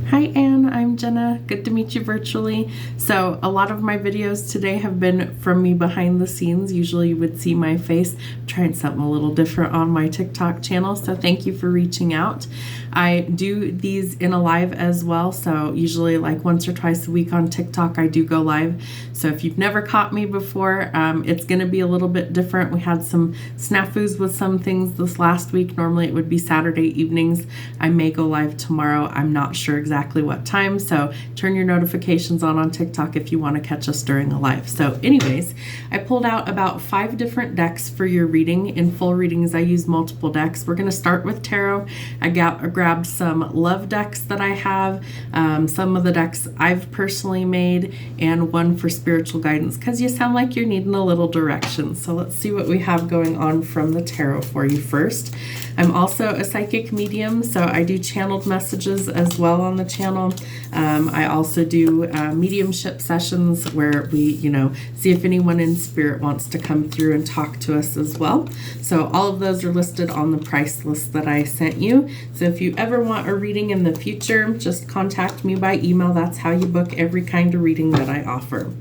Hi Anne, I'm Jenna. Good to meet you virtually. So a lot of my videos today have been from me behind the scenes. Usually you would see my face. I'm trying something a little different on my TikTok channel, so thank you for reaching out. I do these in a live as well, so usually like once or twice a week on TikTok I do go live. So if you've never caught me before, it's going to be a little bit different. We had some snafus with some things this last week. Normally it would be Saturday evenings. I may go live tomorrow. I'm not sure exactly what time, so turn your notifications on TikTok if you want to catch us during a live. So anyways, I pulled out about 5 different decks for your reading. In full readings I use multiple decks. We're going to start with tarot. I grabbed some love decks that I have, some of the decks I've personally made, and one for spiritual guidance because you sound like you're needing a little direction. So let's see what we have going on from the tarot for you first. I'm also a psychic medium, so I do channeled messages as well on the channel. I also do mediumship sessions where we, see if anyone in spirit wants to come through and talk to us as well. So all of those are listed on the price list that I sent you. So if you ever want a reading in the future, just contact me by email. That's how you book every kind of reading that I offer.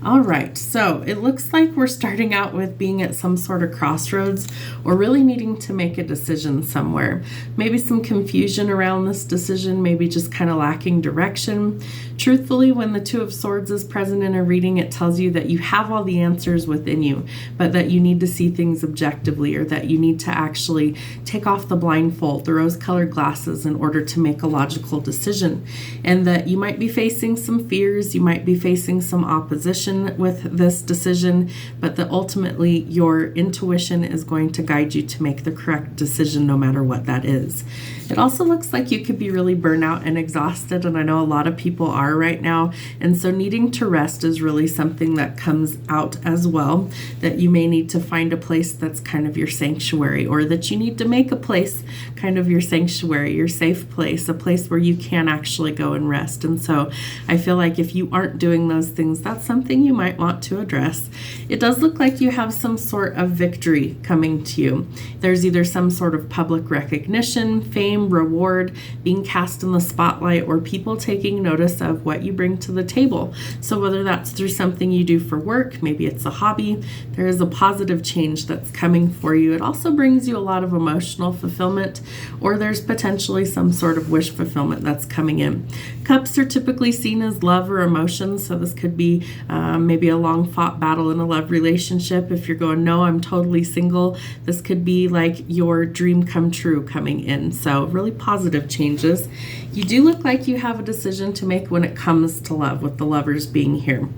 All right, so it looks like we're starting out with being at some sort of crossroads or really needing to make a decision somewhere. Maybe some confusion around this decision, maybe just kind of lacking direction. Truthfully, when the Two of Swords is present in a reading, it tells you that you have all the answers within you, but that you need to see things objectively, or that you need to actually take off the blindfold, the rose-colored glasses, in order to make a logical decision. And that you might be facing some fears, you might be facing some opposition with this decision, but that ultimately your intuition is going to guide you to make the correct decision no matter what that is. It also looks like you could be really burnt out and exhausted, and I know a lot of people are right now, and so needing to rest is really something that comes out as well, that you may need to find a place that's kind of your sanctuary, or that you need to make a place kind of your sanctuary, your safe place, a place where you can actually go and rest. And so I feel like if you aren't doing those things, that's something you might want to address. It does look like you have some sort of victory coming to you. There's either some sort of public recognition, fame, reward, being cast in the spotlight, or people taking notice of what you bring to the table. So whether that's through something you do for work, maybe it's a hobby, there is a positive change that's coming for you. It also brings you a lot of emotional fulfillment, or there's potentially some sort of wish fulfillment that's coming in. Cups are typically seen as love or emotions, so this could be maybe a long fought battle in a love relationship. If you're going, no, I'm totally single, this could be like your dream come true coming in. So really positive changes. You do look like you have a decision to make when it comes to love, with the Lovers being here.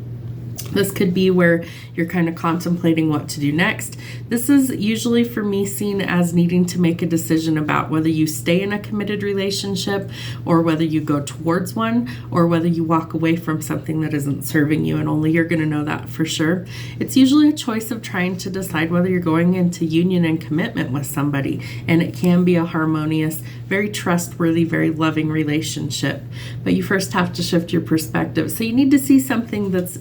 This could be where you're kind of contemplating what to do next. This is usually for me seen as needing to make a decision about whether you stay in a committed relationship, or whether you go towards one, or whether you walk away from something that isn't serving you, and only you're going to know that for sure. It's usually a choice of trying to decide whether you're going into union and commitment with somebody, and it can be a harmonious, very trustworthy, very loving relationship. But you first have to shift your perspective. So you need to see something that's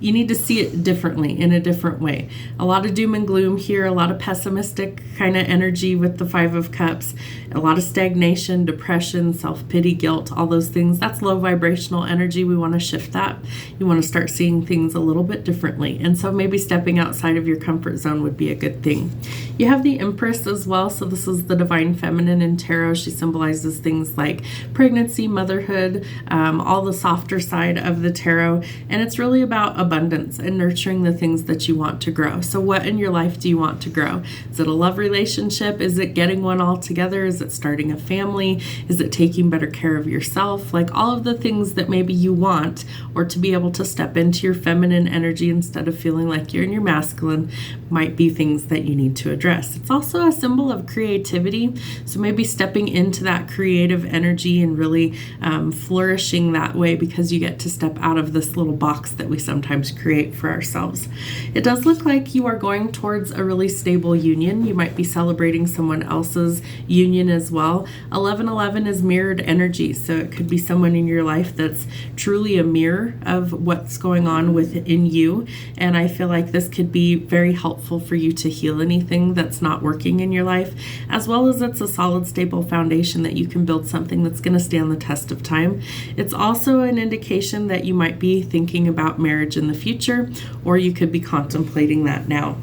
you need to see it differently, in a different way. A lot of doom and gloom here, a lot of pessimistic kind of energy with the Five of Cups, a lot of stagnation, depression, self-pity, guilt, all those things. That's low vibrational energy. We want to shift that. You want to start seeing things a little bit differently. And so maybe stepping outside of your comfort zone would be a good thing. You have the Empress as well. So this is the divine feminine in tarot. She symbolizes things like pregnancy, motherhood, all the softer side of the tarot. And it's really about abundance and nurturing the things that you want to grow. So what in your life do you want to grow? Is it a love relationship? Is it getting one all together? Is it starting a family? Is it taking better care of yourself? Like all of the things that maybe you want, or to be able to step into your feminine energy instead of feeling like you're in your masculine, might be things that you need to address. It's also a symbol of creativity. So maybe stepping into that creative energy and really flourishing that way, because you get to step out of this little box that we sometimes sometimes create for ourselves. It does look like you are going towards a really stable union. You might be celebrating someone else's union as well. 1111 is mirrored energy, so it could be someone in your life that's truly a mirror of what's going on within you. And I feel like this could be very helpful for you to heal anything that's not working in your life, as well as it's a solid, stable foundation that you can build something that's going to stand the test of time. It's also an indication that you might be thinking about marriage in the future, or you could be contemplating that now.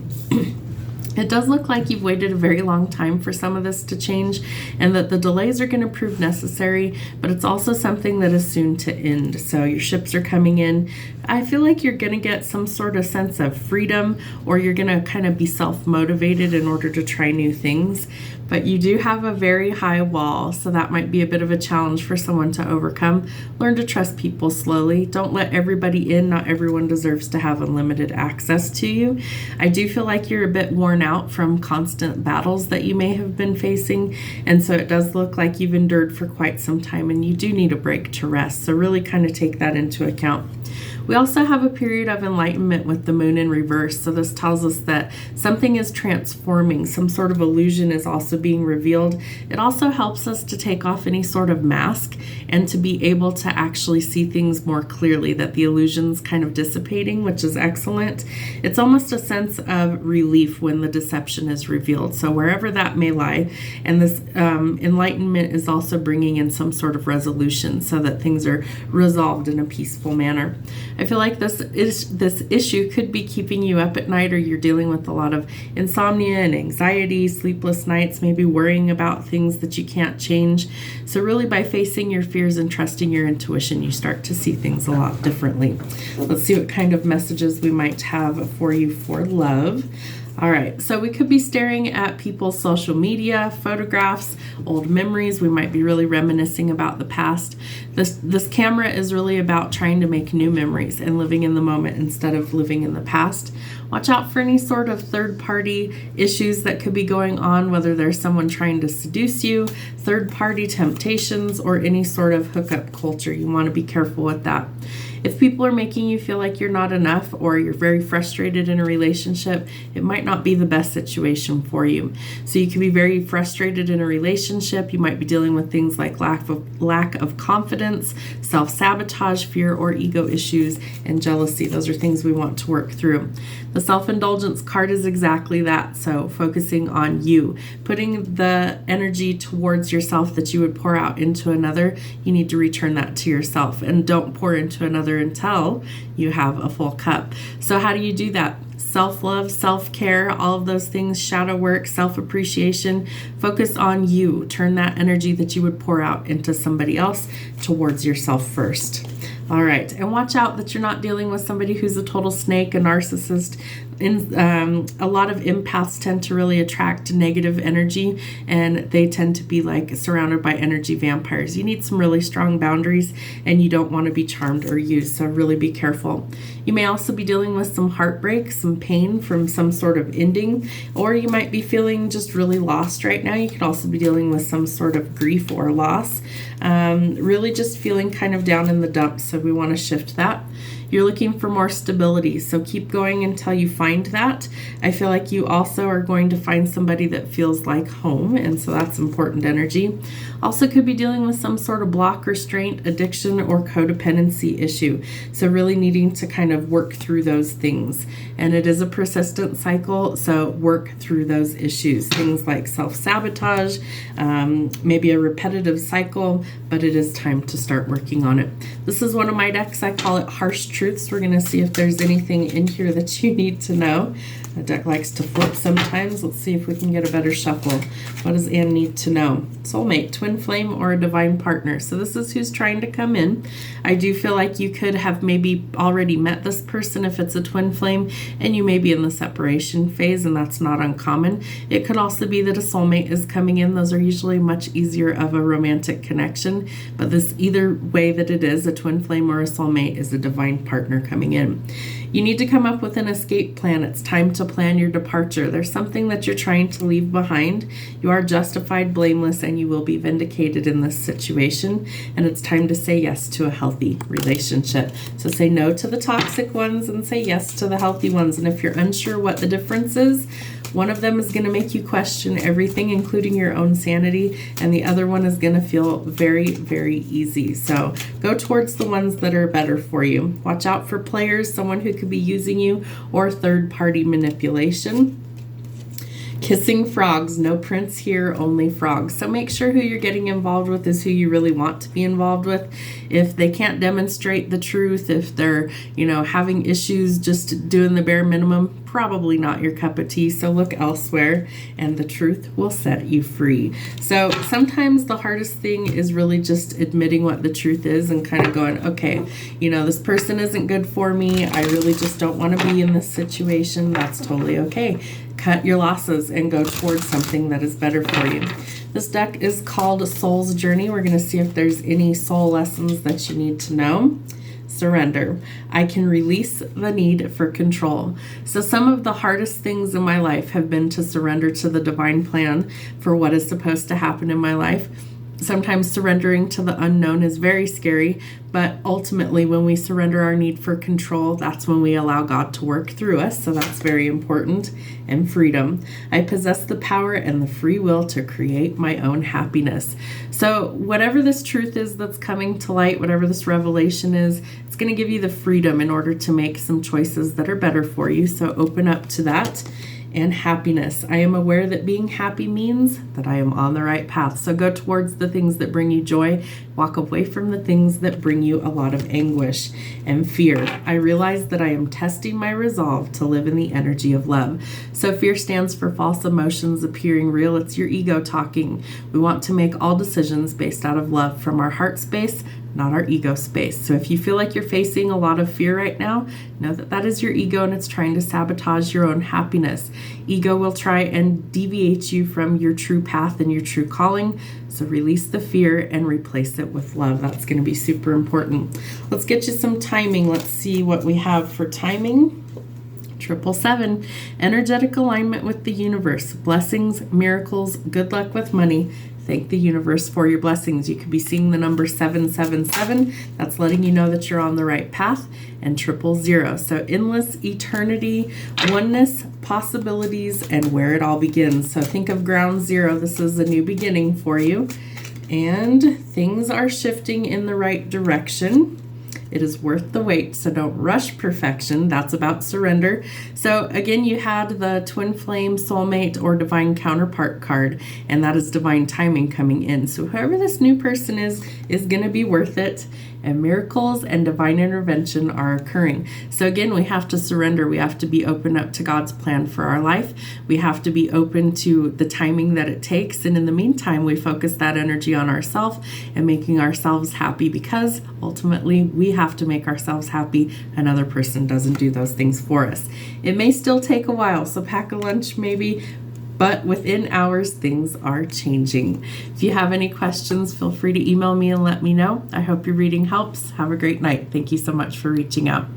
It does look like you've waited a very long time for some of this to change, and that the delays are going to prove necessary, but it's also something that is soon to end. So your ships are coming in. I feel like you're going to get some sort of sense of freedom, or you're going to kind of be self-motivated in order to try new things. But you do have a very high wall, so that might be a bit of a challenge for someone to overcome. Learn to trust people slowly. Don't let everybody in. Not everyone deserves to have unlimited access to you. I do feel like you're a bit worn out from constant battles that you may have been facing, and so it does look like you've endured for quite some time, and you do need a break to rest. So really kind of take that into account. We also have a period of enlightenment with the moon in reverse. So this tells us that something is transforming. Some sort of illusion is also being revealed. It also helps us to take off any sort of mask and to be able to actually see things more clearly, that the illusion's kind of dissipating, which is excellent. It's almost a sense of relief when the deception is revealed. So wherever that may lie, and this enlightenment is also bringing in some sort of resolution so that things are resolved in a peaceful manner. I feel like this issue could be keeping you up at night, or you're dealing with a lot of insomnia and anxiety, sleepless nights, maybe worrying about things that you can't change. So really, by facing your fears and trusting your intuition, you start to see things a lot differently. Let's see what kind of messages we might have for you for love. All right, so we could be staring at people's social media, photographs, old memories. We might be really reminiscing about the past. This camera is really about trying to make new memories and living in the moment instead of living in the past. Watch out for any sort of third-party issues that could be going on, whether there's someone trying to seduce you, third-party temptations, or any sort of hookup culture. You want to be careful with that. If people are making you feel like you're not enough, or you're very frustrated in a relationship, it might not be the best situation for you. So you can be very frustrated in a relationship. You might be dealing with things like lack of confidence, self-sabotage, fear or ego issues, and jealousy. Those are things we want to work through. The self-indulgence card is exactly that. So focusing on you, putting the energy towards yourself that you would pour out into another, you need to return that to yourself, and don't pour into another until you have a full cup. So how do you do that? Self-love, self-care, all of those things, shadow work, self-appreciation. Focus on you. Turn that energy that you would pour out into somebody else towards yourself first. All right, and watch out that you're not dealing with somebody who's a total snake, a narcissist. A lot of empaths tend to really attract negative energy, and they tend to be like surrounded by energy vampires. You need some really strong boundaries, and you don't want to be charmed or used, so really be careful. You may also be dealing with some heartbreak, some pain from some sort of ending, or you might be feeling just really lost right now. You could also be dealing with some sort of grief or loss. Really just feeling kind of down in the dumps, so we want to shift that. You're looking for more stability, so keep going until you find that. I feel like you also are going to find somebody that feels like home, and so that's important energy. Also could be dealing with some sort of block, restraint, addiction, or codependency issue. So really needing to kind of work through those things. And it is a persistent cycle, so work through those issues. Things like self-sabotage, maybe a repetitive cycle, but it is time to start working on it. This is one of my decks. I call it Harsh Truths. We're going to see if there's anything in here that you need to know. The deck likes to flip sometimes. Let's see if we can get a better shuffle. What does Anne need to know? Soulmate, twin flame, or a divine partner. So this is who's trying to come in. I do feel like you could have maybe already met this person if it's a twin flame, and you may be in the separation phase, and that's not uncommon. It could also be that a soulmate is coming in. Those are usually much easier of a romantic connection, but this either way that it is, a twin flame or a soulmate, is a divine partner coming in. You need to come up with an escape plan. It's time to plan your departure. There's something that you're trying to leave behind. You are justified, blameless, and you will be vindicated in this situation. And it's time to say yes to a healthy relationship. So say no to the toxic ones and say yes to the healthy ones. And if you're unsure what the difference is, one of them is going to make you question everything, including your own sanity, and the other one is going to feel very, very easy. So go towards the ones that are better for you. Watch out for players, someone who could be using you, or third-party manipulation. Kissing frogs, no prince here, only frogs. So make sure who you're getting involved with is who you really want to be involved with. If they can't demonstrate the truth, if they're, having issues just doing the bare minimum, probably not your cup of tea. So look elsewhere and the truth will set you free. So sometimes the hardest thing is really just admitting what the truth is and kind of going, okay, this person isn't good for me. I really just don't want to be in this situation. That's totally okay. Cut your losses and go towards something that is better for you. This deck is called Soul's Journey. We're going to see if there's any soul lessons that you need to know. Surrender. I can release the need for control. So some of the hardest things in my life have been to surrender to the divine plan for what is supposed to happen in my life. Sometimes surrendering to the unknown is very scary, but ultimately when we surrender our need for control, that's when we allow God to work through us. So that's very important. And freedom. I possess the power and the free will to create my own happiness. So whatever this truth is that's coming to light, whatever this revelation is, it's going to give you the freedom in order to make some choices that are better for you. So open up to that. And happiness. I am aware that being happy means that I am on the right path. So go towards the things that bring you joy. Walk away from the things that bring you a lot of anguish and fear. I realize that I am testing my resolve to live in the energy of love. So fear stands for false emotions appearing real. It's your ego talking. We want to make all decisions based out of love from our heart space, not our ego space. So if you feel like you're facing a lot of fear right now, know that that is your ego and it's trying to sabotage your own happiness. Ego will try and deviate you from your true path and your true calling. So release the fear and replace it with love. That's going to be super important. Let's get you some timing. Let's see what we have for timing. 777, energetic alignment with the universe, blessings, miracles, good luck with money. Thank the universe for your blessings. You could be seeing the number 777. That's letting you know that you're on the right path. And 000. So endless eternity, oneness, possibilities, and where it all begins. So think of ground zero. This is a new beginning for you. And things are shifting in the right direction. It is worth the wait, so don't rush perfection. That's about surrender. So again, you had the twin flame, soulmate, or divine counterpart card, and that is divine timing coming in. So whoever this new person is going to be worth it, and miracles and divine intervention are occurring. So again, we have to surrender. We have to be open up to God's plan for our life. We have to be open to the timing that it takes. And in the meantime, we focus that energy on ourselves and making ourselves happy, because ultimately we have to make ourselves happy. Another person doesn't do those things for us. It may still take a while, so pack a lunch maybe, but within hours, things are changing. If you have any questions, feel free to email me and let me know. I hope your reading helps. Have a great night. Thank you so much for reaching out.